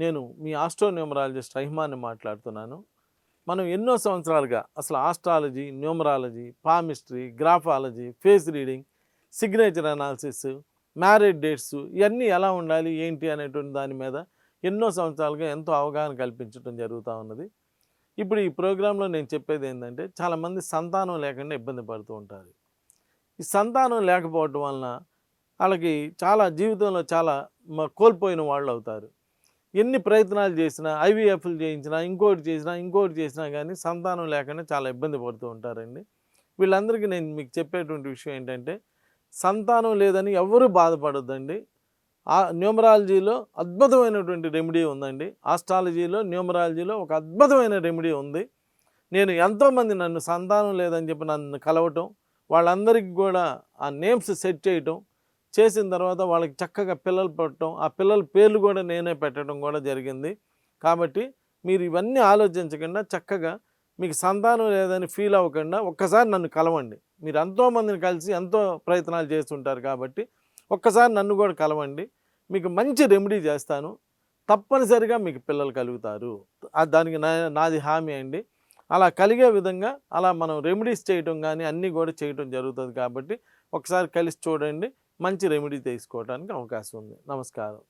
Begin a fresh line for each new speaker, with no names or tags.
నేను మీ ఆస్ట్రోన్యూమరాలజిస్ట్ రహిమాన్ని మాట్లాడుతున్నాను. మనం ఎన్నో సంవత్సరాలుగా అసలు astrology, numerology, palmistry, graphology, face reading, signature analysis, marriage dates ఇవన్నీ ఎలా ఉండాలి ఏంటి అనేటువంటి దాని మీద ఎన్నో సంవత్సరాలుగా ఎంతో అవగాహన కల్పించడం జరుగుతూ ఉన్నది. ఇప్పుడు ఈ ప్రోగ్రాంలో నేను చెప్పేది ఏంటంటే, చాలామంది సంతానం లేకుండా ఇబ్బంది పడుతూ ఉంటారు. ఈ సంతానం లేకపోవటం వలన వాళ్ళకి చాలా జీవితంలో చాలా కోల్పోయిన వాళ్ళు అవుతారు. ఎన్ని ప్రయత్నాలు చేసినా, ఐవీఎఫ్లు చేయించినా, ఇంకోటి చేసినా కానీ సంతానం లేకుండా చాలా ఇబ్బంది పడుతూ ఉంటారండి. వీళ్ళందరికీ నేను మీకు చెప్పేటువంటి విషయం ఏంటంటే, సంతానం లేదని ఎవ్వరూ బాధపడొద్దండి. న్యూమరాలజీలో అద్భుతమైనటువంటి రెమెడీ ఉందండి. ఆస్ట్రాలజీలో, న్యూమరాలజీలో ఒక అద్భుతమైన రెమెడీ ఉంది. నేను ఎంతోమంది నన్ను సంతానం లేదని చెప్పి నన్ను కలవటం, వాళ్ళందరికీ కూడా ఆ నేమ్స్ సెట్ చేయటం, చేసిన తర్వాత వాళ్ళకి చక్కగా పిల్లలు పుట్టడం, ఆ పిల్లల పేర్లు కూడా నేనే పెట్టడం కూడా జరిగింది. కాబట్టి మీరు ఇవన్నీ ఆలోచించకుండా చక్కగా మీకు సంతానం లేదని ఫీల్ అవ్వకుండా ఒక్కసారి నన్ను కలవండి. మీరు ఎంతోమందిని కలిసి ఎంతో ప్రయత్నాలు చేస్తుంటారు కాబట్టి ఒక్కసారి నన్ను కూడా కలవండి. మీకు మంచి రెమెడీ చేస్తాను. తప్పనిసరిగా మీకు పిల్లలు కలుగుతారు. దానికి నాది హామీ అండి. అలా కలిగే విధంగా అలా మనం రెమెడీస్ చేయటం కానీ అన్నీ కూడా చేయటం జరుగుతుంది. కాబట్టి ఒకసారి కలిసి చూడండి. మంచి రెమెడీ తీసుకోవడానికి అవకాశం ఉంది. నమస్కారం.